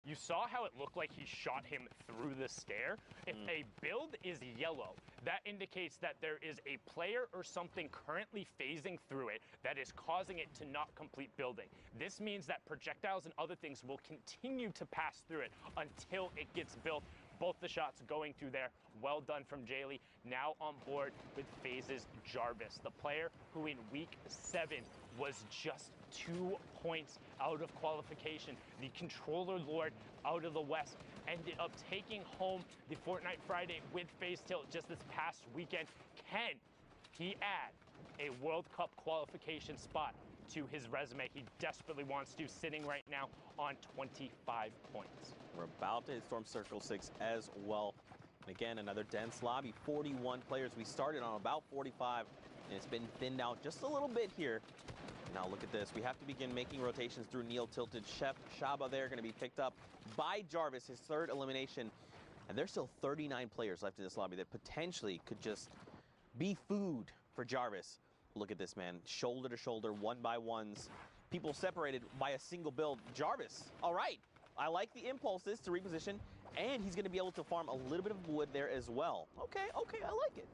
You saw how it looked like he shot him through the stair. If a build is yellow, that indicates that there is a player or something currently phasing through it that is causing it to not complete building. This means that projectiles and other things will continue to pass through it until it gets built. Both the shots going through there. Well done from Jaylee. Now on board with FaZe's Jarvis, the player who in week 7 was just 2 points out of qualification. The controller lord out of the West ended up taking home the Fortnite Friday with FaZe Tilt just this past weekend. Can he add a World Cup qualification spot to his resume? He desperately wants to, sitting right now on 25 points. We're about to hit Storm Circle 6 as well. And again, another dense lobby, 41 players. We started on about 45, and it's been thinned out just a little bit here. Now look at this. We have to begin making rotations through Neil tilted. Chef Shaba there going to be picked up by Jarvis, his 3rd elimination. And there's still 39 players left in this lobby that potentially could just be food for Jarvis. Look at this, man. Shoulder to shoulder, 1-by-1s. People separated by a single build. Jarvis, all right. I like the impulses to reposition, and he's going to be able to farm a little bit of wood there as well. Okay, I like it.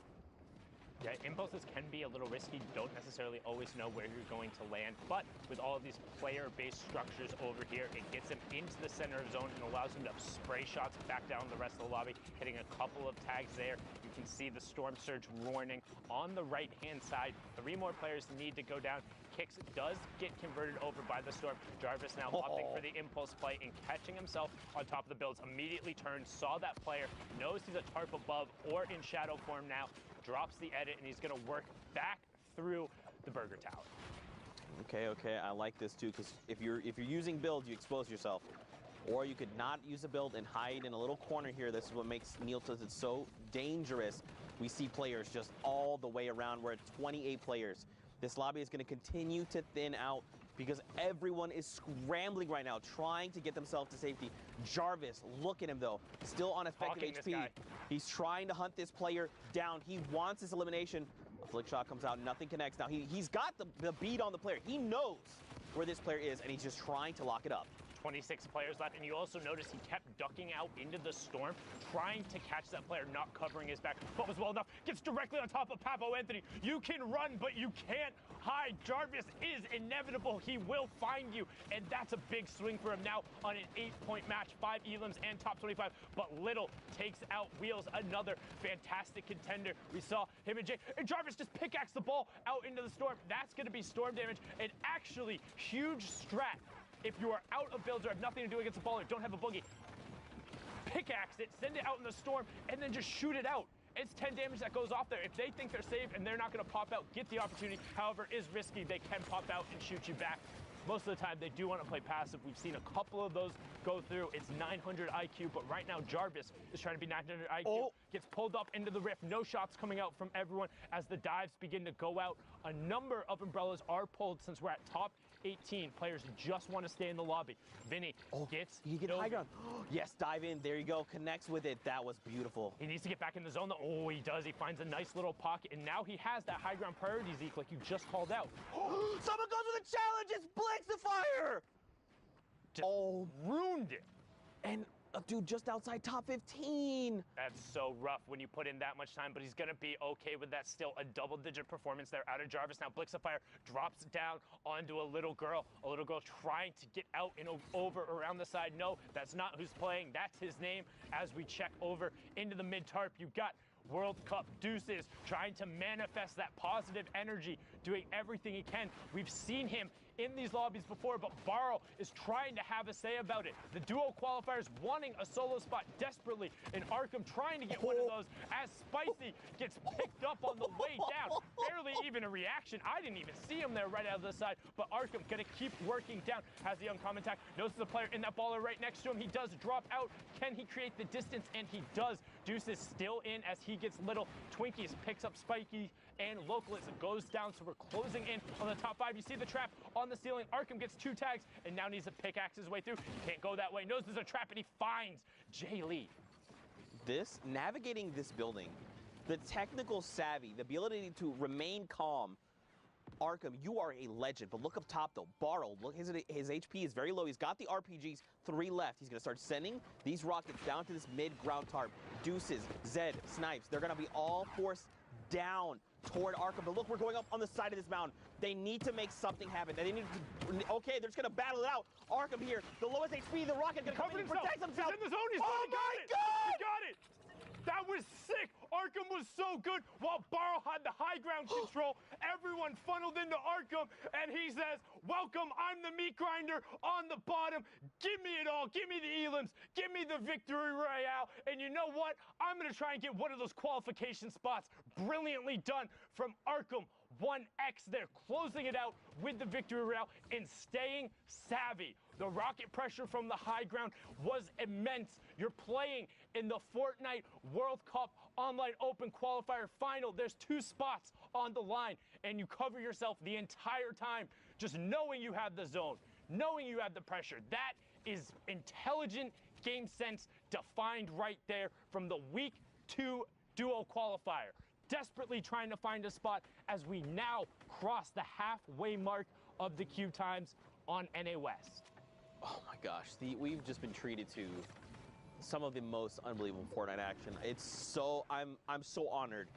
Yeah, impulses can be a little risky. You don't necessarily always know where you're going to land, but with all of these player-based structures over here, it gets him into the center of zone and allows him to spray shots back down the rest of the lobby, hitting a couple of tags there. You can see the Storm Surge warning on the right-hand side. 3 more players need to go down. Kicks does get converted over by the Storm. Jarvis now opting for the impulse play and catching himself on top of the builds. Immediately turns, saw that player, knows he's a tarp above or in shadow form now, drops the edit, and he's going to work back through the Burger Tower. Okay, I like this too, because if you're using build, you expose yourself. Or you could not use a build and hide in a little corner here. This is what makes Neil Tilted so dangerous. We see players just all the way around. We're at 28 players. This lobby is going to continue to thin out because everyone is scrambling right now, trying to get themselves to safety. Jarvis, look at him though, still on effective HP. He's trying to hunt this player down. He wants this elimination. A flick shot comes out, nothing connects. Now he's got the beat on the player. He knows where this player is, and he's just trying to lock it up. 26 players left, and you also notice he kept ducking out into the storm, trying to catch that player, not covering his back, but was well enough, gets directly on top of Papo Anthony. You can run, but you can't hide. Jarvis is inevitable. He will find you, and that's a big swing for him now on an 8-point match, 5 elims and top 25, but Little takes out Wheels, another fantastic contender. We saw him and Jay, and Jarvis just pickaxe the ball out into the storm. That's going to be storm damage, and actually huge strat. If you are out of builds or have nothing to do against the ball or don't have a boogie, pickaxe it, send it out in the storm, and then just shoot it out. It's 10 damage that goes off there. If they think they're safe and they're not going to pop out, get the opportunity. However, is risky. They can pop out and shoot you back. Most of the time, they do want to play passive. We've seen a couple of those go through. It's 900 IQ, but right now, Jarvis is trying to be 900 IQ. Gets pulled up into the rift. No shots coming out from everyone as the dives begin to go out. A number of umbrellas are pulled since we're at top 18. Players just want to stay in the lobby. Vinny gets he get high ground. Yes, dive in. There you go. Connects with it. That was beautiful. He needs to get back in the zone. Oh, he does. He finds a nice little pocket, and now he has that high ground priority, Zeke, like you just called out. Someone goes with a challenge. It's Blix the Fire. Just ruined it. And a dude just outside top 15. That's so rough when you put in that much time, but he's going to be okay with that. Still a double-digit performance there out of Jarvis. Now Blix of Fire drops down onto a little girl trying to get out and over around the side. No, that's not who's playing. That's his name. As we check over into the mid-tarp, you've got World Cup Deuces trying to manifest that positive energy, doing everything he can. We've seen him in these lobbies before, but Barrow is trying to have a say about it. The duo qualifiers wanting a solo spot desperately, and Arkham trying to get one of those as Spicy gets picked up on the way down. Barely even a reaction. I didn't even see him there right out of the side, but Arkham gonna keep working down. Has the uncommon attack, notices the player in that baller right next to him. He does drop out. Can he create the distance? And he does. Deuce is still in as he gets Little. Twinkies picks up Spiky and Localist. It goes down, so we're closing in on the top 5. You see the trap on the ceiling. Arkham gets 2 tags and now needs to pickaxe his way through. He can't go that way. Knows there's a trap, and he finds Jay Lee. Navigating this building, the technical savvy, the ability to remain calm, Arkham, you are a legend, but look up top though. Barl, look, his HP is very low. He's got the RPGs, 3 left. He's gonna start sending these rockets down to this mid-ground tarp. Deuces, Zed, Snipes, they're gonna be all forced down toward Arkham. But look, we're going up on the side of this mountain. They need to make something happen. They need to, okay, they're just gonna battle it out. Arkham here, the lowest HP, the rocket gonna come in and protect himself. He's in the zone, Oh my God! He got it! That was sick. Arkham was so good while Barl had the high ground control. Everyone funneled into Arkham, and he says, welcome, I'm the meat grinder on the bottom. Give me it all. Give me the elims. Give me the victory royale. And you know what? I'm going to try and get one of those qualification spots. Brilliantly done from Arkham. 1x there, closing it out with the victory royale and staying savvy. The rocket pressure from the high ground was immense. You're playing in the Fortnite World Cup Online Open Qualifier Final. There's 2 spots on the line, and you cover yourself the entire time just knowing you have the zone, knowing you have the pressure. That is intelligent game sense defined right there from the Week 2 Duo Qualifier. Desperately trying to find a spot as we now cross the halfway mark of the queue times on NA West. Oh my gosh, we've just been treated to some of the most unbelievable Fortnite action. It's so, I'm so honored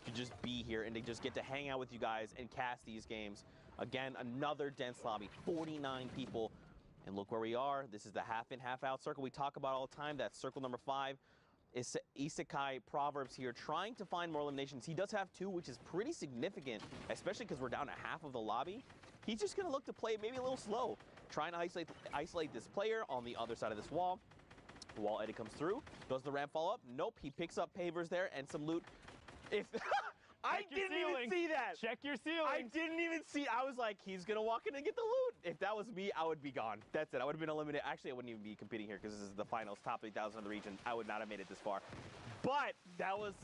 to just be here and to just get to hang out with you guys and cast these games. Again, another dense lobby, 49 people. And look where we are. This is the half in, half out circle we talk about all the time. That's circle number 5. Is Isekai Proverbs here trying to find more eliminations. He does have 2, which is pretty significant, especially because we're down to half of the lobby. He's just going to look to play maybe a little slow, trying to isolate this player on the other side of this wall. The wall edit comes through. Does the ramp fall up? Nope. He picks up pavers there and some loot. If I didn't even see that. Check your ceiling. I didn't even see. I was like, he's going to walk in and get the loot. If that was me, I would be gone. That's it. I would have been eliminated. Actually, I wouldn't even be competing here because this is the finals, top 8,000 of the region. I would not have made it this far. But that was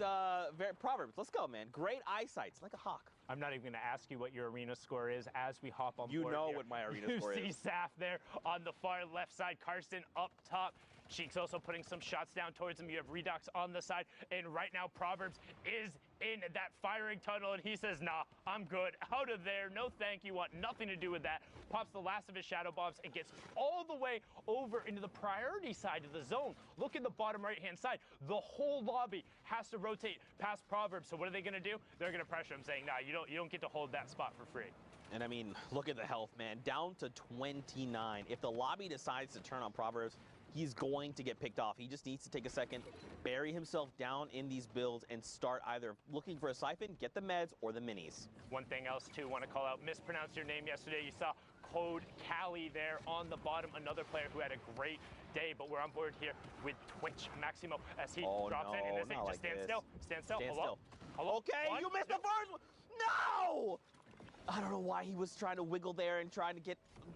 very Proverbs. Let's go, man. Great eyesight. It's like a hawk. I'm not even going to ask you what your arena score is as we hop on board. You know here. what my arena score is. You see Saf there on the far left side. Karsten up top. Cheeks also putting some shots down towards him. You have Redux on the side. And right now, Proverbs is in that firing tunnel. And he says, nah, I'm good. Out of there. No thank you. Want nothing to do with that. Pops the last of his shadow bombs and gets all the way over into the priority side of the zone. Look at the bottom right-hand side. The whole lobby has to rotate past Proverbs. So what are they going to do? They're going to pressure him, saying, nah, you don't get to hold that spot for free. And I mean, look at the health, man. Down to 29. If the lobby decides to turn on Proverbs, he's going to get picked off. He just needs to take a second, bury himself down in these builds, and start either looking for a siphon, get the meds, or the minis. One thing else, too, want to call out, mispronounced your name yesterday. You saw Code Cali there on the bottom, another player who had a great day, but we're on board here with Twitch Maximo as he drops in, and this thing just stand still. Stand still. Hello? Hello? Okay, you missed the first one. No! I don't know why he was trying to wiggle there and trying to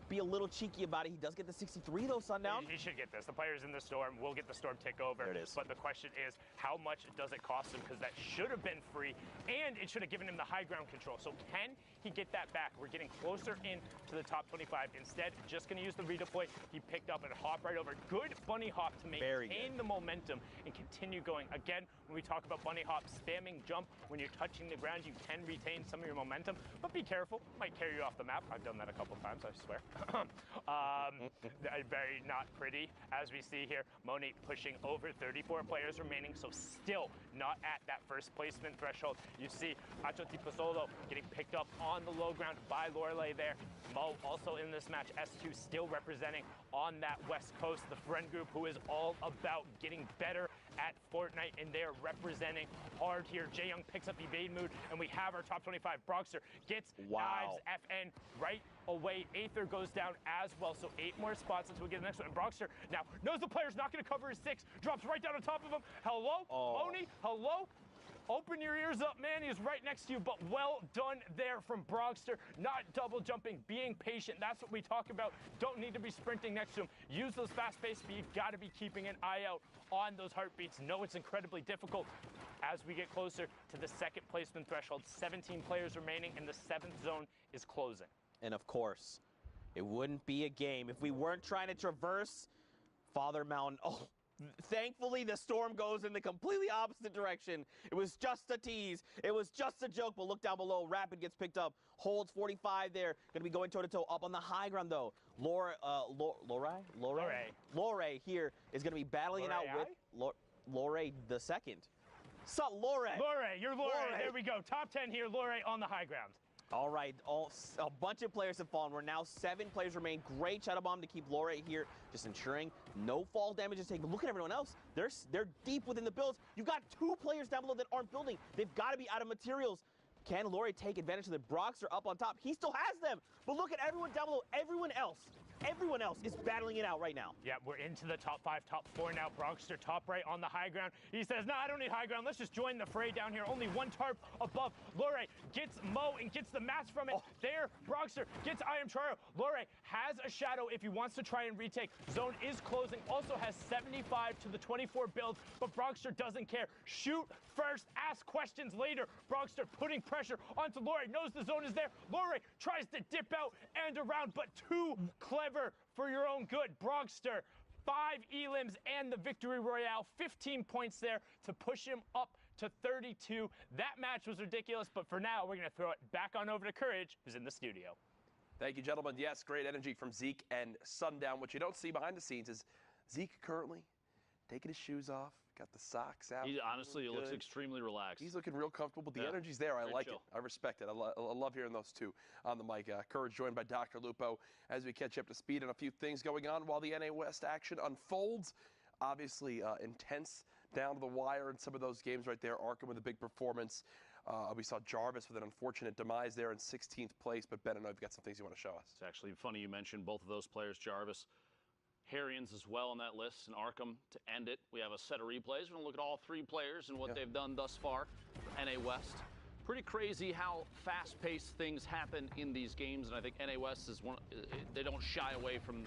be a little cheeky about it. He does get the 63 though, Sundown. He should get this. The player's in the storm. We'll get the storm tick over. There it is. But the question is, how much does it cost him? Because that should have been free, and it should have given him the high ground control. So can he get that back? We're getting closer in to the top 25. Instead, just going to use the redeploy. He picked up and hop right over. Good bunny hop to maintain the momentum and continue going. Again, when we talk about bunny hop, spamming jump, when you're touching the ground, you can retain some of your momentum, but be careful. Might carry you off the map. I've done that a couple times, I swear. Very not pretty, as we see here. Moni pushing over 34 players remaining, so still not at that first placement threshold. You see Acho Tipasolo getting picked up on the low ground by Lorelei there. Mo also in this match. S2 still representing on that West Coast, the friend group who is all about getting better at Fortnite, and they're representing hard here. Jae Young picks up evade mood, and we have our top 25. Broxer gets knives FN right away. Aether goes down as well, so 8 more spots until we get the next one. And Broxer now knows the player's not going to cover his 6, drops right down on top of him. Hello, Oni, hello? Open your ears up, man. He's right next to you, but well done there from Broxter. Not double jumping, being patient. That's what we talk about. Don't need to be sprinting next to him. Use those fast-paced speed. Got to be keeping an eye out on those heartbeats. No, it's incredibly difficult as we get closer to the second placement threshold. 17 players remaining, and the 7th zone is closing. And of course, it wouldn't be a game if we weren't trying to traverse Father Mountain. Oh, Thankfully, the storm goes in the completely opposite direction. It was just a tease. It was just a joke, but look down below. Rapid gets picked up, holds 45 there. Going to be going toe-to-toe up on the high ground, though. Lore here is going to be battling it out with Lore the second. Sup, Lore? Lore, you're Lore. There we go. Top 10 here, Lore on the high ground. All right, a bunch of players have fallen. We're now 7 players remain. Great shadow bomb to keep Lore here, just ensuring no fall damage is taken. Look at everyone else. They're deep within the builds. You've got 2 players down below that aren't building. They've got to be out of materials. Can Lore take advantage of the Broxter up on top? He still has them. But look at everyone down below. Everyone else is battling it out right now. Yeah, we're into the top 5, top 4 now. Broxter top right on the high ground. He says, no, I don't need high ground. Let's just join the fray down here. Only 1 tarp above. Lore gets Mo and gets the match from it. There, Broxter gets I Am Charo. Lore has a shadow if he wants to try and retake. Zone is closing. Also has 75 to the 24 build, but Broxter doesn't care. Shoot first, ask questions later. Broxter putting pressure onto Lore. Knows the zone is there. Lore tries to dip out and around, but too clever for your own good. Broxter, 5 elims and the victory royale, 15 points there to push him up to 32. That match was ridiculous, but for now, we're going to throw it back on over to Courage, who's in the studio. Thank you, gentlemen. Yes, great energy from Zeke and Sundown. What you don't see behind the scenes is Zeke currently taking his shoes off, got the socks out. He honestly looks extremely relaxed. He's looking real comfortable, but the energy's there. I like it. I respect it. I love hearing those two on the mic. Courage joined by Dr. Lupo as we catch up to speed on a few things going on while the NA West action unfolds. Obviously intense down to the wire in some of those games right there. Arkham with a big performance. We saw Jarvis with an unfortunate demise there in 16th place. But Ben, I know you've got some things you want to show us. It's actually funny you mentioned both of those players, Jarvis. Harrians as well on that list, and Arkham to end it. We have a set of replays. We're going to look at all 3 players and what they've done thus far for NA West. Pretty crazy how fast-paced things happen in these games, and I think NA West is one. They don't shy away from,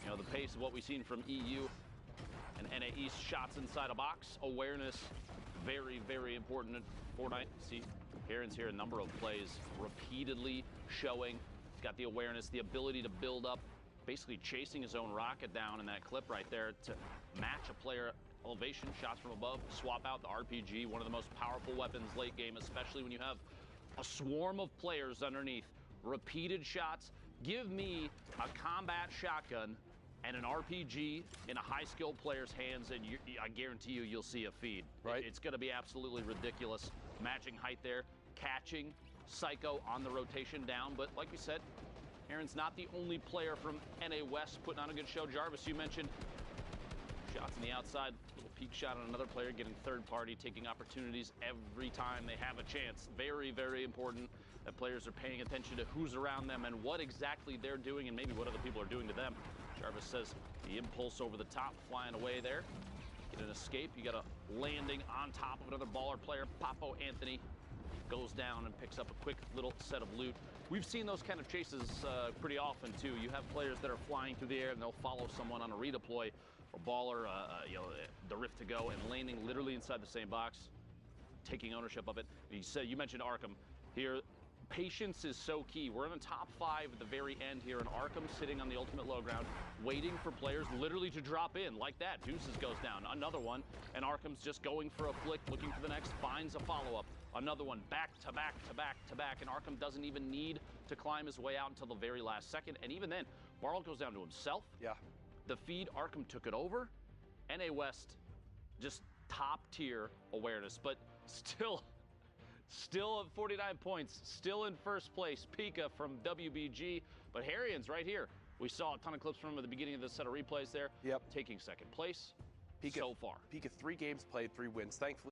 the pace of what we've seen from EU and NA East. Shots inside a box, awareness, very, very important in Fortnite. See, Harrians here, a number of plays repeatedly showing. He's got the awareness, the ability to build up. Basically chasing his own rocket down in that clip right there to match a player elevation, shots from above, swap out the RPG, one of the most powerful weapons late game, especially when you have a swarm of players underneath. Repeated shots. Give me a combat shotgun and an RPG in a high-skilled player's hands, and I guarantee you'll see a feed. Right. It's going to be absolutely ridiculous. Matching height there, catching Psycho on the rotation down, but like we said, Aaron's not the only player from NA West putting on a good show. Jarvis, you mentioned shots on the outside, little peek shot on another player, getting third party, taking opportunities every time they have a chance. Very, very important that players are paying attention to who's around them and what exactly they're doing and maybe what other people are doing to them. Jarvis says the impulse over the top, flying away there. Get an escape. You got a landing on top of another baller player. Papo Anthony goes down and picks up a quick little set of loot. We've seen those kind of chases pretty often, too. You have players that are flying through the air, and they'll follow someone on a redeploy, or baller, the rift to go, and landing literally inside the same box, taking ownership of it. You mentioned Arkham. Here, patience is so key. We're in the top 5 at the very end here, and Arkham sitting on the ultimate low ground, waiting for players literally to drop in. Like that, Deuces goes down, another one, and Arkham's just going for a flick, looking for the next, finds a follow-up. Another one, back to back to back to back, and Arkham doesn't even need to climb his way out until the very last second. And even then, Barl goes down to himself. Yeah. The feed, Arkham took it over. NA West, just top tier awareness, but still at 49 points, still in first place. Pika from WBG, but Harrians right here. We saw a ton of clips from him at the beginning of this set of replays there. Yep. Taking second place Pika, so far. Pika, 3 games played, 3 wins. Thankfully,